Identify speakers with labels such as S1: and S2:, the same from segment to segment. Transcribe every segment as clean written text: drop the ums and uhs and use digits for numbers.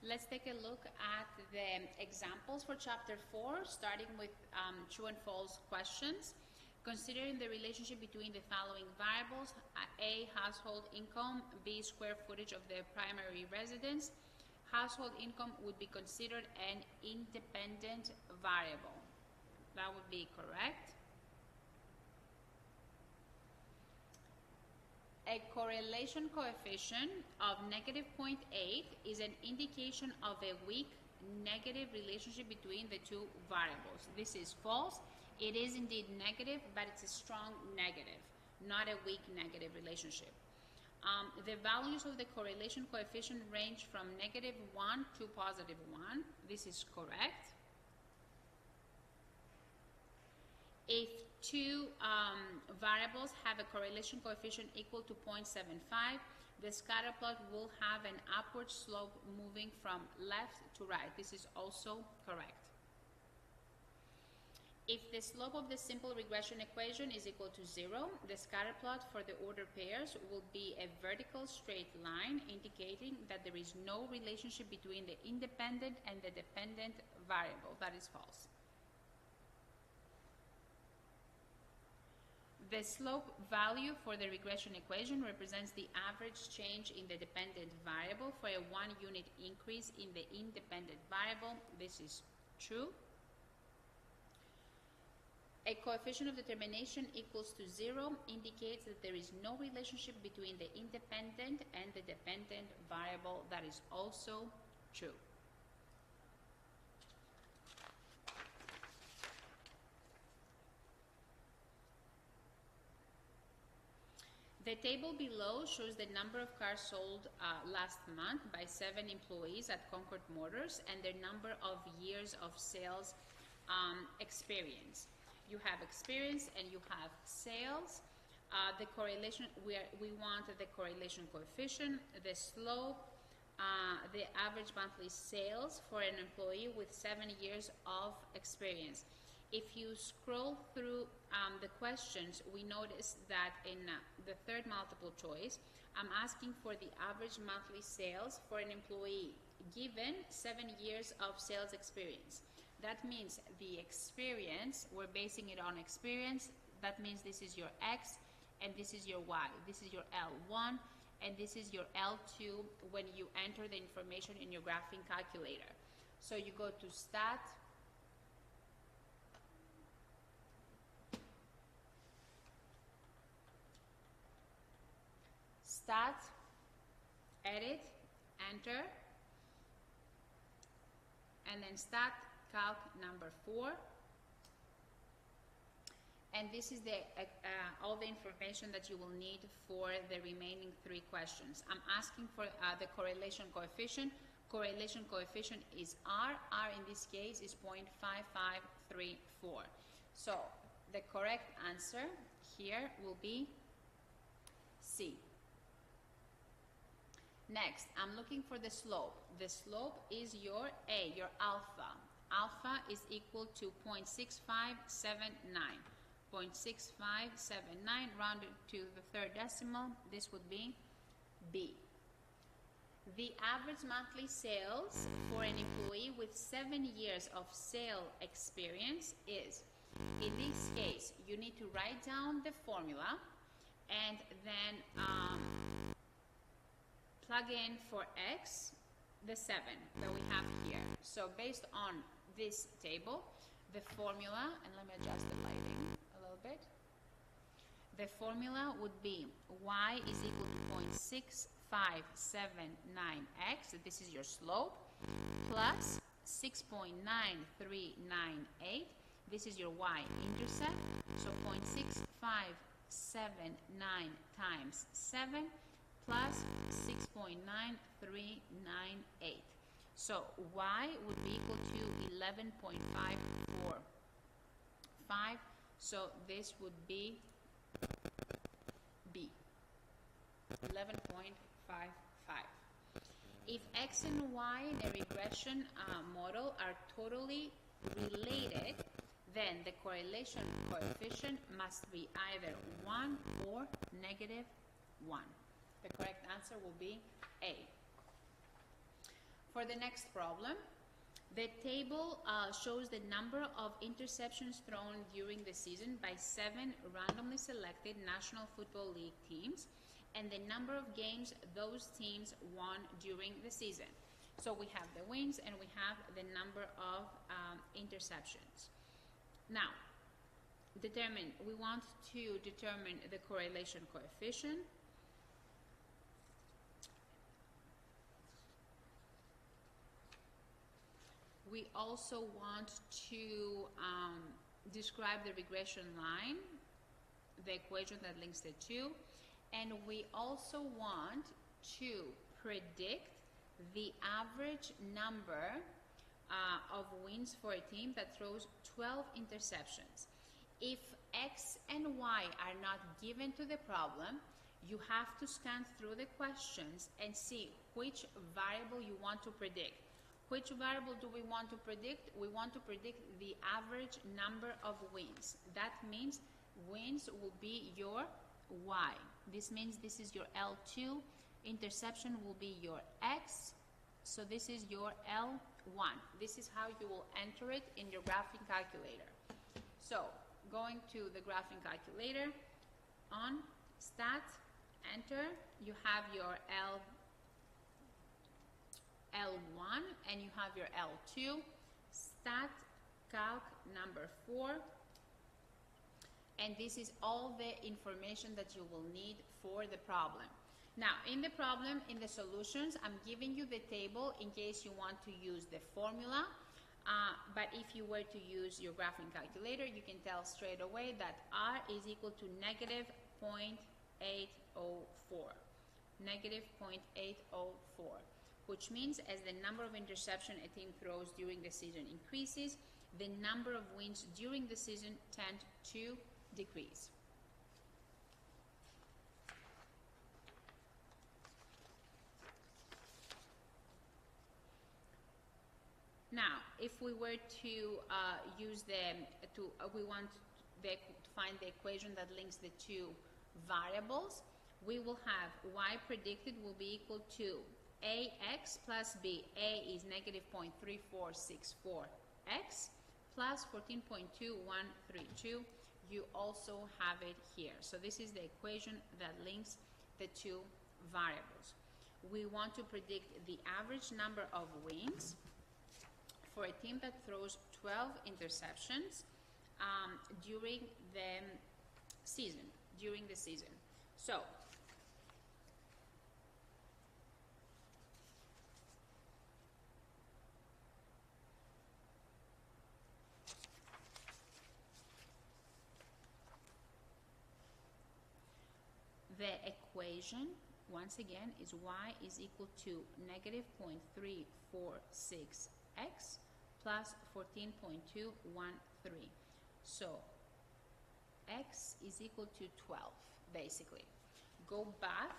S1: Let's take a look at the examples for chapter 4, starting with true and false questions. Considering the relationship between the following variables, A, household income, B, square footage of the primary residence, household income would be considered an independent variable. That would be correct. A correlation coefficient of -0.8 is an indication of a weak negative relationship between the two variables. This is false. It is indeed negative, but it's a strong negative, not a weak negative relationship. The values of the correlation coefficient range from -1 to +1. This is correct. If two variables have a correlation coefficient equal to 0.75, the scatter plot will have an upward slope moving from left to right. This is also correct. If the slope of the simple regression equation is equal to 0, the scatter plot for the ordered pairs will be a vertical straight line, indicating that there is no relationship between the independent and the dependent variable. That is false. The slope value for the regression equation represents the average change in the dependent variable for a 1-unit increase in the independent variable. This is true. A coefficient of determination equals to 0 indicates that there is no relationship between the independent and the dependent variable. That is also true. The table below shows the number of cars sold last month by 7 employees at Concord Motors and their number of years of sales experience. You have experience and you have sales. The correlation, we want the correlation coefficient, the slope, the average monthly sales for an employee with 7 years of experience. If you scroll through the questions, we notice that in the third multiple choice, I'm asking for the average monthly sales for an employee given 7 years of sales experience. That means the experience, we're basing it on experience. That means this is your X and this is your Y. This is your L1 and this is your L2 when you enter the information in your graphing calculator. So you go to Stat, Edit, Enter, and then Stat Calc number 4, and this is the all the information that you will need for the remaining 3 questions. I'm asking for the correlation coefficient. Correlation coefficient is R. R in this case is 0.5534. So the correct answer here will be C. Next, I'm looking for the slope. The slope is your A, your alpha. Alpha is equal to 0.6579. 0.6579 rounded to the 3rd decimal. This would be B. The average monthly sales for an employee with 7 years of sale experience is, in this case, you need to write down the formula and then plug in for X the 7 that we have here. So based on this table, the formula, and let me adjust the lighting a little bit. The formula would be Y is equal to 0.6579x, this is your slope, plus 6.9398, this is your y-intercept, so 0.6579 times 7 plus 6.9398. So y would be equal to 11.545. So this would be B, 11.55. If x and y in a regression model are totally related, then the correlation coefficient must be either 1 or negative 1. The correct answer will be A. For the next problem, the table shows the number of interceptions thrown during the season by 7 randomly selected National Football League teams and the number of games those teams won during the season. So we have the wins and we have the number of interceptions. Now, we want to determine the correlation coefficient. We also want to describe the regression line, the equation that links the two, and we also want to predict the average number of wins for a team that throws 12 interceptions. If X and Y are not given to the problem, you have to scan through the questions and see which variable you want to predict. Which variable do we want to predict? We want to predict the average number of wins. That means wins will be your Y. This means this is your L2. Interception will be your X. So this is your L1. This is how you will enter it in your graphing calculator. So going to the graphing calculator, on stat, enter, you have your L1 and you have your L2, stat calc number 4, and this is all the information that you will need for the problem. Now, in the problem, in the solutions, I'm giving you the table in case you want to use the formula, but if you were to use your graphing calculator, you can tell straight away that R is equal to negative 0.804, negative 0.804, which means as the number of interceptions a team throws during the season increases, the number of wins during the season tend to decrease. Now, if we were to use we want to find the equation that links the two variables, we will have Y predicted will be equal to AX plus B. A is negative 0.3464X plus 14.2132. You also have it here. So this is the equation that links the two variables. We want to predict the average number of wins for a team that throws 12 interceptions during the season. So the equation, once again, is Y is equal to negative 0.346X plus 14.213. So X is equal to 12, basically. Go back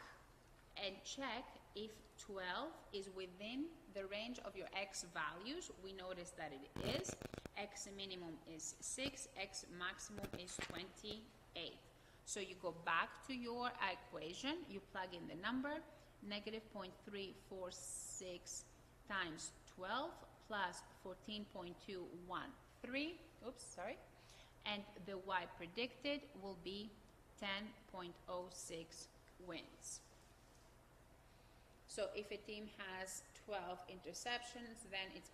S1: and check if 12 is within the range of your X values. We notice that it is. X minimum is 6, X maximum is 28. So you go back to your equation, you plug in the number, negative 0.346 times 12 plus 14.213, and the Y predicted will be 10.06 wins. So if a team has 12 interceptions, then its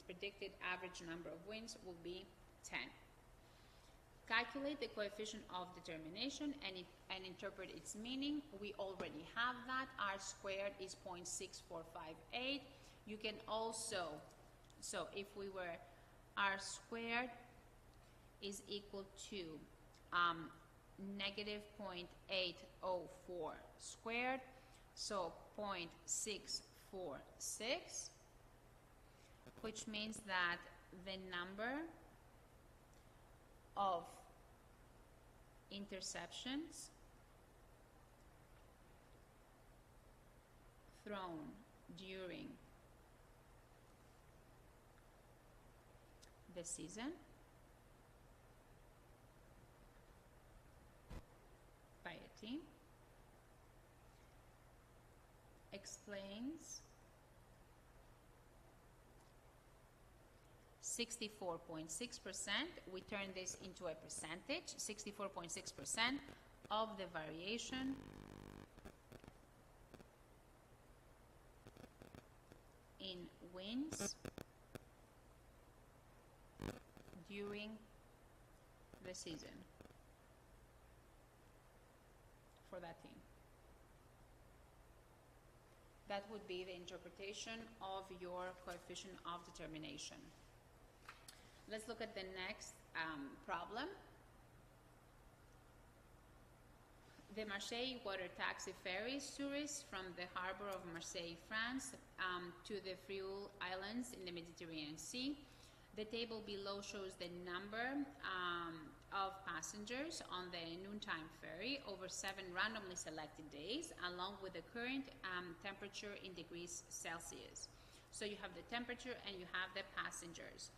S1: predicted average number of wins will be 10. Calculate the coefficient of determination and interpret its meaning. We already have that. R squared is 0.6458. You can also, so if we were, R squared is equal to negative 0.804 squared, so 0.646, which means that the number of interceptions thrown during the season 13 explains 64.6%. We turn this into a percentage. 64.6% of the variation in wins during the season for that team. That would be the interpretation of your coefficient of determination. Let's look at the next problem. The Marseille water taxi ferries tourists from the harbor of Marseille, France, to the Frioul Islands in the Mediterranean Sea. The table below shows the number of passengers on the noontime ferry over 7 randomly selected days, along with the current temperature in degrees Celsius. So you have the temperature and you have the passengers.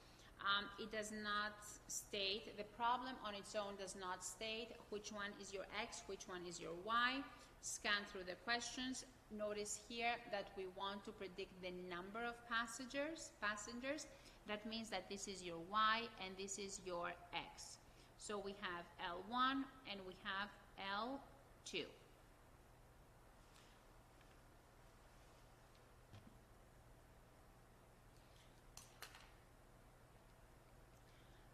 S1: It does not state, the problem on its own does not state which one is your X, which one is your Y. Scan through the questions. Notice here that we want to predict the number of passengers. That means that this is your Y and this is your X. So we have L1 and we have L2.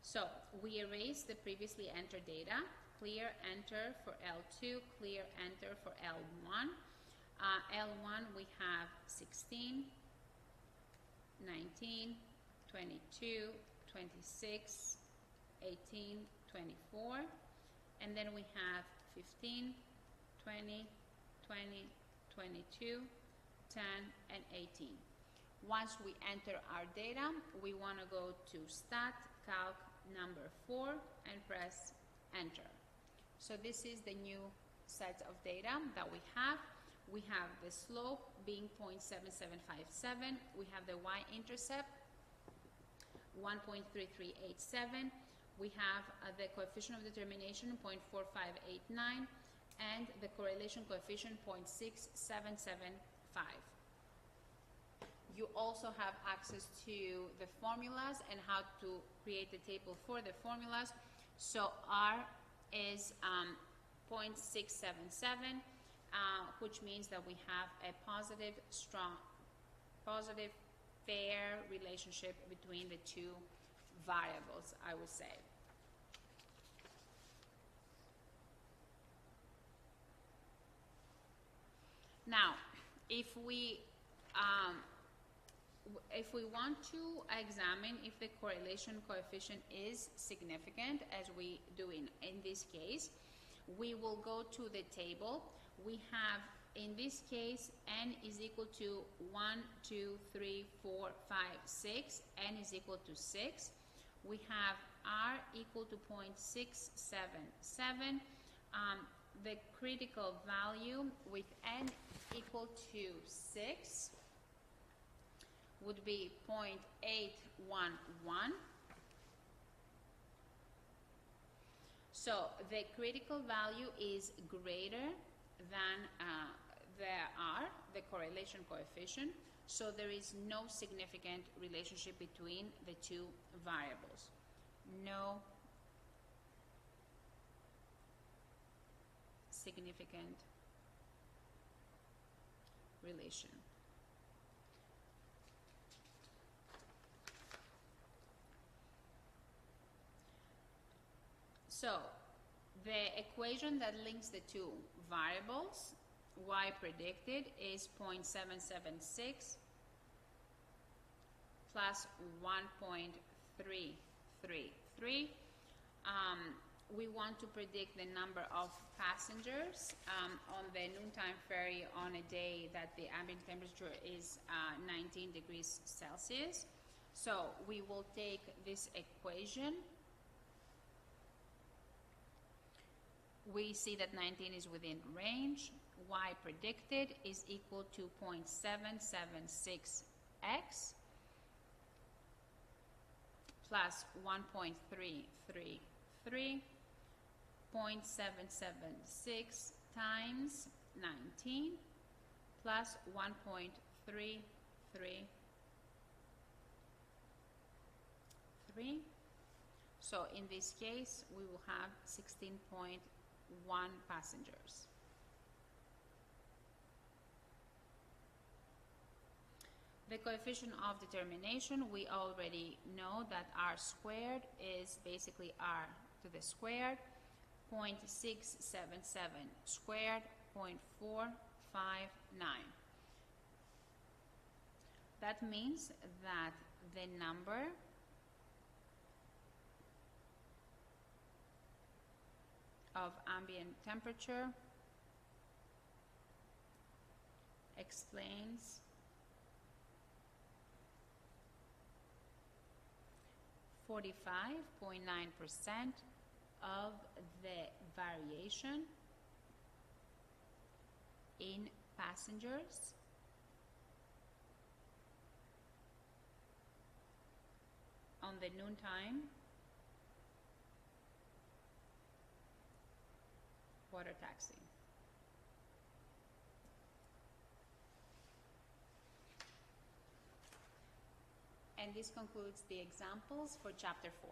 S1: So we erase the previously entered data. Clear enter for L2, clear enter for L1. L1 we have 16, 19, 22, 26, 18, 24, and then we have 15, 20, 20, 22, 10, and 18. Once we enter our data, we want to go to Stat, Calc, number 4, and press Enter. So this is the new set of data that we have. We have the slope being 0.7757. We have the y-intercept 1.3387. We have the coefficient of determination 0.4589 and the correlation coefficient 0.6775. You also have access to the formulas and how to create the table for the formulas. So R is 0.677, which means that we have a positive, strong, positive, fair relationship between the two variables, I would say. Now, if we want to examine if the correlation coefficient is significant, as we do in this case, we will go to the table. We have, in this case, n is equal to 1, 2, 3, 4, 5, 6. N is equal to 6. We have R equal to 0.677. The critical value with n equal to 6 would be 0.811. So the critical value is greater than the R, the correlation coefficient, so there is no significant relationship between the two variables. No significant relation. So the equation that links the two variables, y predicted, is 0.776 plus 1.333. We want to predict the number of passengers on the noontime ferry on a day that the ambient temperature is 19 degrees Celsius. So we will take this equation. We see that 19 is within range. Y predicted is equal to 0.776x plus 1.333. 0.776 times 19 plus 1.333. So in this case, we will have 16.1 passengers. The coefficient of determination, we already know that r squared is basically r to the squared, 0.677 squared, 0.459. That means that the number of ambient temperature explains 45.9% of the variation in passengers on the noontime water taxi. And this concludes the examples for Chapter 4.